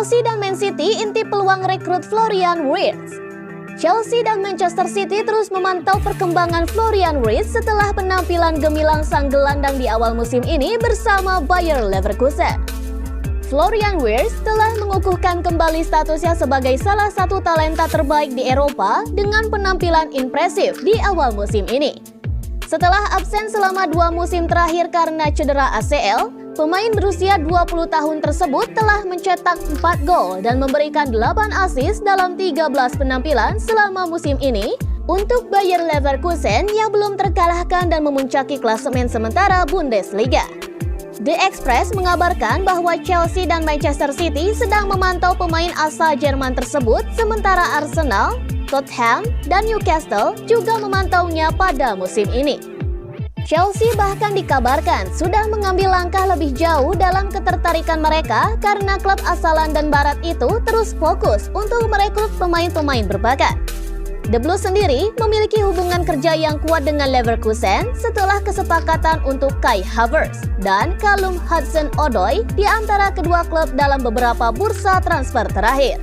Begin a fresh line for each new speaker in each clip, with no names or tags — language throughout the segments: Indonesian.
Chelsea dan Man City intip peluang rekrut Florian Wirtz. Chelsea dan Manchester City terus memantau perkembangan Florian Wirtz setelah penampilan gemilang sang gelandang di awal musim ini bersama Bayer Leverkusen. Florian Wirtz telah mengukuhkan kembali statusnya sebagai salah satu talenta terbaik di Eropa dengan penampilan impresif di awal musim ini. Setelah absen selama 2 musim terakhir karena cedera ACL, pemain berusia 20 tahun tersebut telah mencetak 4 gol dan memberikan 8 assist dalam 13 penampilan selama musim ini untuk Bayer Leverkusen yang belum terkalahkan dan memuncaki klasemen sementara Bundesliga. The Express mengabarkan bahwa Chelsea dan Manchester City sedang memantau pemain asal Jerman tersebut, sementara Arsenal, Tottenham, dan Newcastle juga memantaunya pada musim ini. Chelsea bahkan dikabarkan sudah mengambil langkah lebih jauh dalam ketertarikan mereka karena klub asal London Barat itu terus fokus untuk merekrut pemain-pemain berbakat. The Blues sendiri memiliki hubungan kerja yang kuat dengan Leverkusen setelah kesepakatan untuk Kai Havertz dan Callum Hudson-Odoi di antara kedua klub dalam beberapa bursa transfer terakhir.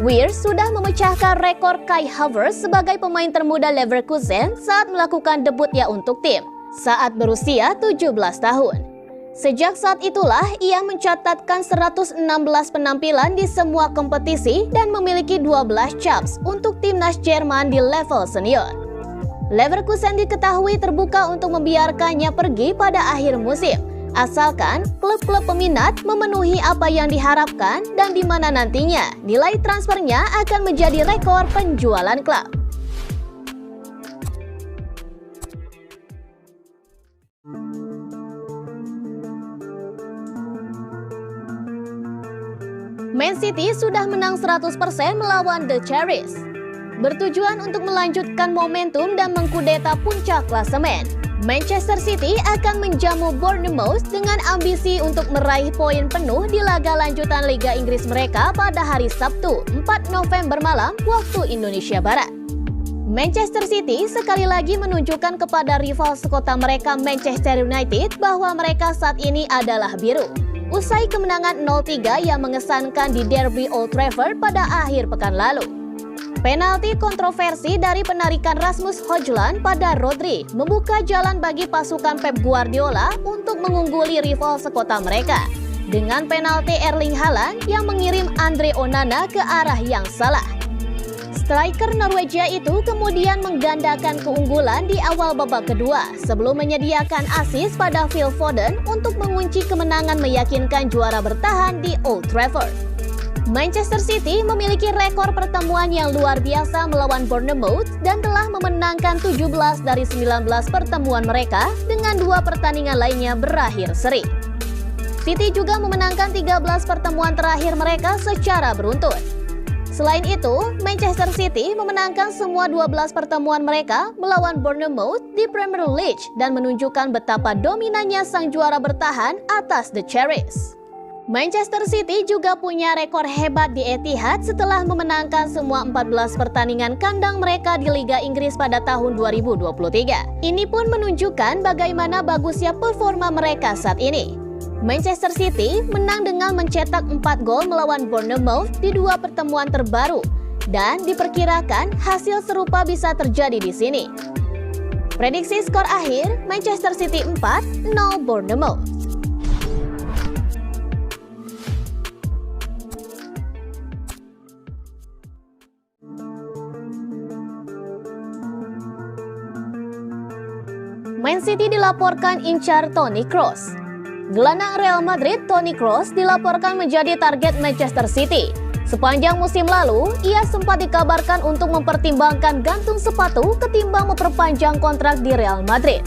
Wirtz sudah memecahkan rekor Kai Havertz sebagai pemain termuda Leverkusen saat melakukan debutnya untuk tim saat berusia 17 tahun. Sejak saat itulah ia mencatatkan 116 penampilan di semua kompetisi dan memiliki 12 caps untuk timnas Jerman di level senior. Leverkusen diketahui terbuka untuk membiarkannya pergi pada akhir musim, asalkan klub-klub peminat memenuhi apa yang diharapkan dan di mana nantinya nilai transfernya akan menjadi rekor penjualan klub. Man City sudah menang 100% melawan The Cherries. Bertujuan untuk melanjutkan momentum dan mengkudeta puncak klasemen, Manchester City akan menjamu Bournemouth dengan ambisi untuk meraih poin penuh di laga lanjutan Liga Inggris mereka pada hari Sabtu, 4 November malam waktu Indonesia Barat. Manchester City sekali lagi menunjukkan kepada rival sekota mereka Manchester United bahwa mereka saat ini adalah biru. Usai kemenangan 0-3 yang mengesankan di Derby Old Trafford pada akhir pekan lalu. Penalti kontroversi dari penarikan Rasmus Højlund pada Rodri membuka jalan bagi pasukan Pep Guardiola untuk mengungguli rival sekota mereka dengan penalti Erling Haaland yang mengirim Andre Onana ke arah yang salah. Striker Norwegia itu kemudian menggandakan keunggulan di awal babak kedua sebelum menyediakan assist pada Phil Foden untuk mengunci kemenangan meyakinkan juara bertahan di Old Trafford. Manchester City memiliki rekor pertemuan yang luar biasa melawan Bournemouth dan telah memenangkan 17 dari 19 pertemuan mereka dengan 2 pertandingan lainnya berakhir seri. City juga memenangkan 13 pertemuan terakhir mereka secara beruntun. Selain itu, Manchester City memenangkan semua 12 pertemuan mereka melawan Bournemouth di Premier League dan menunjukkan betapa dominannya sang juara bertahan atas The Cherries. Manchester City juga punya rekor hebat di Etihad setelah memenangkan semua 14 pertandingan kandang mereka di Liga Inggris pada tahun 2023. Ini pun menunjukkan bagaimana bagusnya performa mereka saat ini. Manchester City menang dengan mencetak 4 gol melawan Bournemouth di 2 pertemuan terbaru dan diperkirakan hasil serupa bisa terjadi di sini. Prediksi skor akhir Manchester City 4-0 Bournemouth. Man City dilaporkan incar Toni Kroos. Gelandang Real Madrid Toni Kroos dilaporkan menjadi target Manchester City. Sepanjang musim lalu, ia sempat dikabarkan untuk mempertimbangkan gantung sepatu ketimbang memperpanjang kontrak di Real Madrid.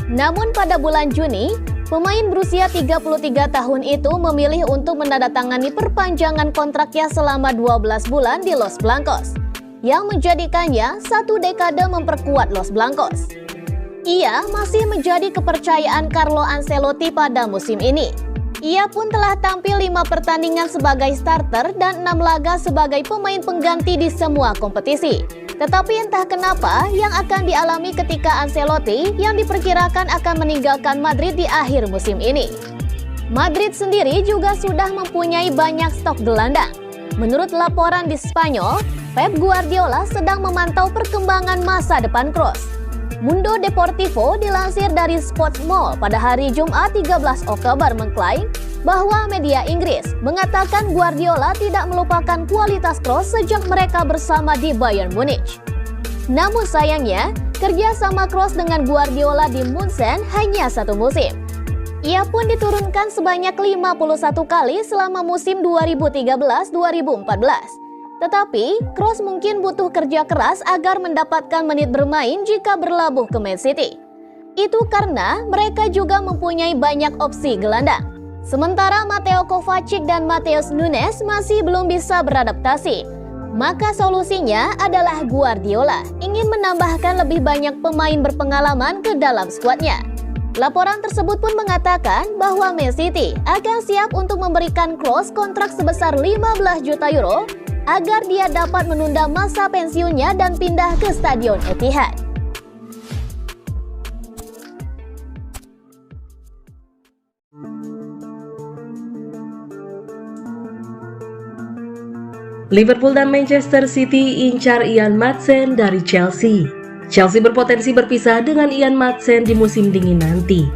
Namun pada bulan Juni, pemain berusia 33 tahun itu memilih untuk menandatangani perpanjangan kontraknya selama 12 bulan di Los Blancos, yang menjadikannya 1 dekade memperkuat Los Blancos. Ia masih menjadi kepercayaan Carlo Ancelotti pada musim ini. Ia pun telah tampil 5 pertandingan sebagai starter dan 6 laga sebagai pemain pengganti di semua kompetisi. Tetapi entah kenapa yang akan dialami ketika Ancelotti yang diperkirakan akan meninggalkan Madrid di akhir musim ini. Madrid sendiri juga sudah mempunyai banyak stok gelandang. Menurut laporan di Spanyol, Pep Guardiola sedang memantau perkembangan masa depan Kroos. Mundo Deportivo dilansir dari Sportmall pada hari Jumat 13 Oktober mengklaim bahwa media Inggris mengatakan Guardiola tidak melupakan kualitas Kroos sejak mereka bersama di Bayern Munich. Namun sayangnya, kerja sama Kroos dengan Guardiola di Munchen hanya 1 musim. Ia pun diturunkan sebanyak 51 kali selama musim 2013-2014. Tetapi, Kroos mungkin butuh kerja keras agar mendapatkan menit bermain jika berlabuh ke Man City. Itu karena mereka juga mempunyai banyak opsi gelandang. Sementara Mateo Kovacic dan Matheus Nunes masih belum bisa beradaptasi. Maka solusinya adalah Guardiola ingin menambahkan lebih banyak pemain berpengalaman ke dalam skuadnya. Laporan tersebut pun mengatakan bahwa Man City akan siap untuk memberikan Kroos kontrak sebesar 15 juta euro agar dia dapat menunda masa pensiunnya dan pindah ke Stadion Etihad.
Liverpool dan Manchester City incar Ian Maatsen dari Chelsea. Chelsea berpotensi berpisah dengan Ian Maatsen di musim dingin nanti.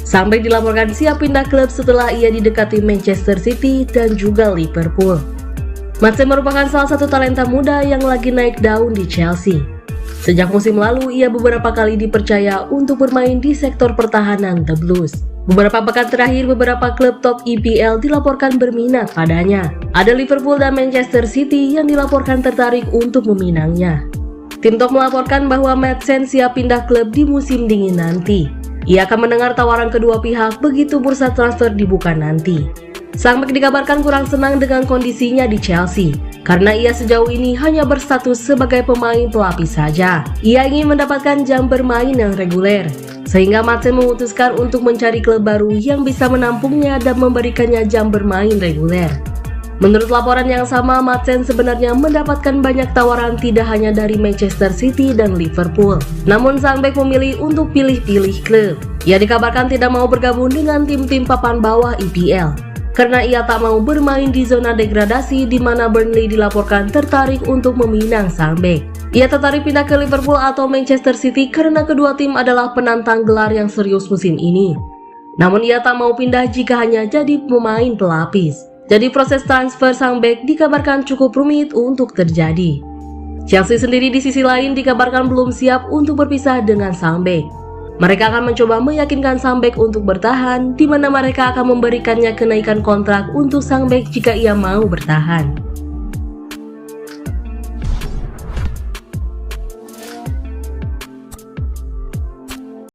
Sangbeck dilaporkan siap pindah klub setelah ia didekati Manchester City dan juga Liverpool. Maatsen merupakan salah satu talenta muda yang lagi naik daun di Chelsea. Sejak musim lalu, ia beberapa kali dipercaya untuk bermain di sektor pertahanan The Blues. Beberapa pekan terakhir, beberapa klub top EPL dilaporkan berminat padanya. Ada Liverpool dan Manchester City yang dilaporkan tertarik untuk meminangnya. Tim Top melaporkan bahwa Maatsen siap pindah klub di musim dingin nanti. Ia akan mendengar tawaran kedua pihak begitu bursa transfer dibuka nanti. Sangbeck dikabarkan kurang senang dengan kondisinya di Chelsea, karena ia sejauh ini hanya berstatus sebagai pemain pelapis saja. Ia ingin mendapatkan jam bermain yang reguler, sehingga Maatsen memutuskan untuk mencari klub baru yang bisa menampungnya dan memberikannya jam bermain reguler. Menurut laporan yang sama, Maatsen sebenarnya mendapatkan banyak tawaran tidak hanya dari Manchester City dan Liverpool. Namun Sangbeck memilih untuk pilih-pilih klub. Ia dikabarkan tidak mau bergabung dengan tim-tim papan bawah EPL, karena ia tak mau bermain di zona degradasi di mana Burnley dilaporkan tertarik untuk meminang Sangbeck. Ia tertarik pindah ke Liverpool atau Manchester City karena kedua tim adalah penantang gelar yang serius musim ini. Namun ia tak mau pindah jika hanya jadi pemain pelapis. Jadi proses transfer Sangbeck dikabarkan cukup rumit untuk terjadi. Chelsea sendiri di sisi lain dikabarkan belum siap untuk berpisah dengan Sangbeck. Mereka akan mencoba meyakinkan Sangbeck untuk bertahan, di mana mereka akan memberikannya kenaikan kontrak untuk Sangbeck jika ia mau bertahan.